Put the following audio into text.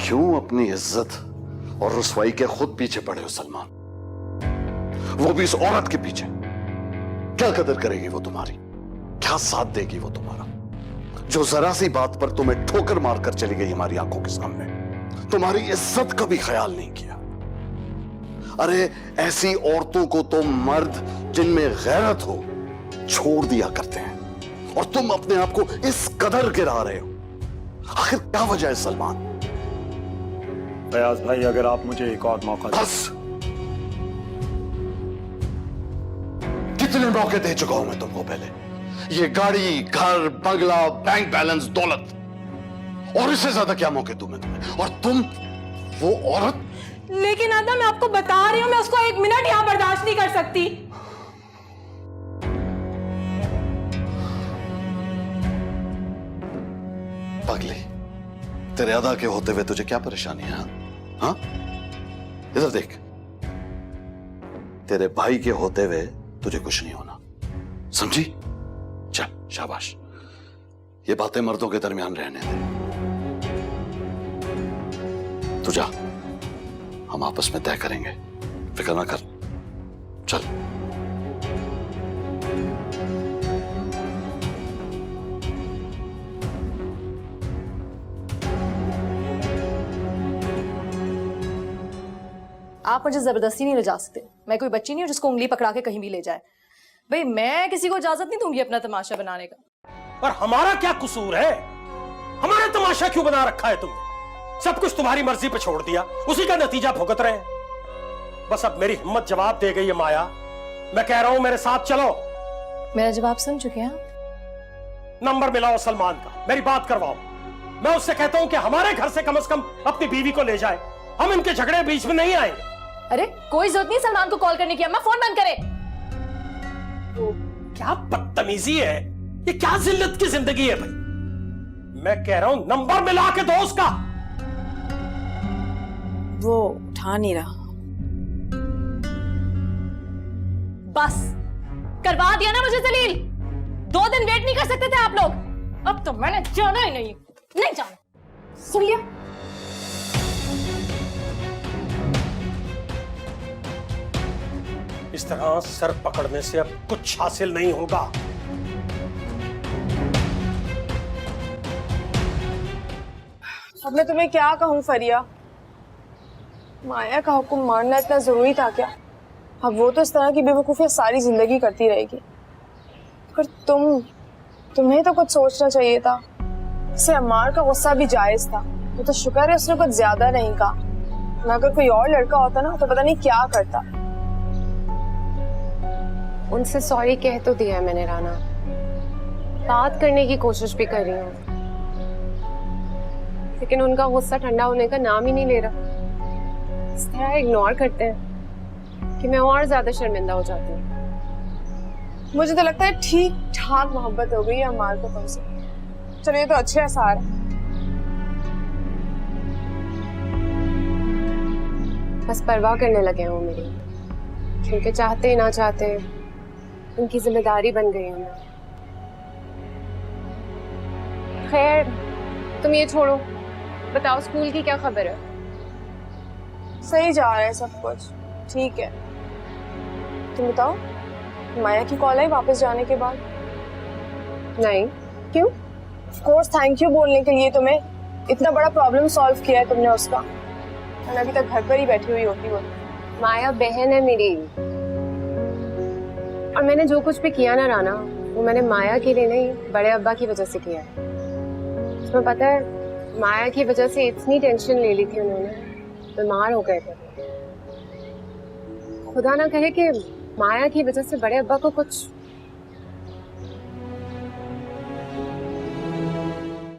क्यों अपनी इज्जत और रुसवाई के खुद पीछे पड़े हो सलमान? वो भी इस औरत के पीछे। क्या कदर करेगी वो तुम्हारी? क्या साथ देगी वो तुम्हारा, जो जरा सी बात पर तुम्हें ठोकर मारकर चली गई हमारी आंखों के सामने? तुम्हारी इज्जत का भी ख्याल नहीं किया। अरे ऐसी औरतों को तो मर्द जिनमें गैरत हो छोड़ दिया करते हैं, और तुम अपने आप को इस कदर गिरा रहे हो। आखिर क्या वजह है सलमान? फयाज भाई, अगर आप मुझे एक और मौका दें। बस, कितने मौके दे चुका हूं मैं तुमको पहले। ये गाड़ी, घर, बंगला, बैंक बैलेंस, दौलत, और इससे ज्यादा क्या मौके दूं मैं तुम्हें? और तुम वो औरत। लेकिन आदा, मैं आपको बता रही हूं, मैं उसको एक मिनट यहां बर्दाश्त नहीं कर सकती। पागली, तेरे अदा के होते हुए तुझे क्या परेशानी है? हाँ, इधर देख। तेरे भाई के होते हुए तुझे कुछ नहीं होना, समझी? चल, शाबाश। ये बातें मर्दों के दरमियान रहने दे। तू जा, हम आपस में तय करेंगे, फिक्र ना कर। चल। आप मुझे जबरदस्ती नहीं ले जा सकते। मैं कोई बच्ची नहीं हूं जिसको उंगली पकड़ा के कहीं भी ले जाए। भाई, मैं किसी को इजाजत नहीं दूंगी अपना तमाशा बनाने का। पर हमारा क्या कसूर है? हमारा तमाशा क्यों बना रखा है तुमने? सब कुछ तुम्हारी मर्जी पे छोड़ दिया, उसी का नतीजा भुगत रहे हैं। बस अब मेरी हिम्मत जवाब दे गई है माया। मैं कह रहा हूं मेरे साथ चलो। मेरा जवाब सुन चुके हैं? नंबर मिलाओ सलमान का, मेरी बात करवाओ। मैं उससे कहता हूं कि हमारे घर से कम अपनी बीवी को ले जाए। हम इनके झगड़े बीच में नहीं आएंगे। अरे कोई जरूरत नहीं सलमान को कॉल करने की। अम्मा, फोन बंद करे। क्या बदतमीजी है ये, क्या जिल्लत की जिंदगी है भाई। मैं कह रहा हूं नंबर मिला के दो उसका। वो उठा नहीं रहा। बस करवा दिया ना मुझे जलील। 2 दिन वेट नहीं कर सकते थे आप लोग? अब तो मैंने जाना ही नहीं जाना। सुन लिया? इस तरह सर पकड़ने से अब कुछ हासिल नहीं होगा। अब मैं तुम्हें क्या कहूँ फरिया? माया का हुक्म मानना इतना जरूरी था क्या? अब वो तो इस तरह की बेवकूफियां सारी जिंदगी करती रहेगी। पर तुम्हें तो कुछ सोचना चाहिए था। इसे अम्मार का गुस्सा भी जायज था। वो तो शुक्र है उसने कुछ ज्यादा नहीं कहा, ना अगर कोई और लड़का होता ना तो पता नहीं क्या करता। उनसे सॉरी कह तो दिया है मैंने राना, बात करने की कोशिश भी कर रही हूँ, लेकिन उनका गुस्सा ठंडा होने का नाम ही नहीं ले रहा। इस तरह इग्नोर करते हैं कि मैं और ज्यादा शर्मिंदा हो जाती हूँ। मुझे तो लगता है ठीक ठाक मोहब्बत हो गई है अम्मार को तुमसे। चलिए तो अच्छे आसार। बस परवाह करने लगे हैं वो मेरी, क्योंकि चाहते ना चाहते उनकी जिम्मेदारी बन गई हूँ मैं। खैर तुम ये छोड़ो, बताओ स्कूल की क्या खबर है? सही जा रहा है सब कुछ, ठीक है। तुम बताओ, माया की कॉल आई वापस जाने के बाद? नहीं, क्यों? ऑफ कोर्स थैंक यू बोलने के लिए तुम्हें। इतना बड़ा प्रॉब्लम सॉल्व किया है तुमने उसका, और अभी तक घर पर ही बैठी हुई होती वो। माया बहन है मेरी, और मैंने जो कुछ भी किया ना राना, वो मैंने माया के लिए नहीं, बड़े अब्बा की वजह से किया है। तुम्हें पता है, माया की वजह से इतनी टेंशन ले ली थी उन्होंने, बीमार हो गए थे। खुदा ना कहे कि माया की वजह से बड़े अब्बा को कुछ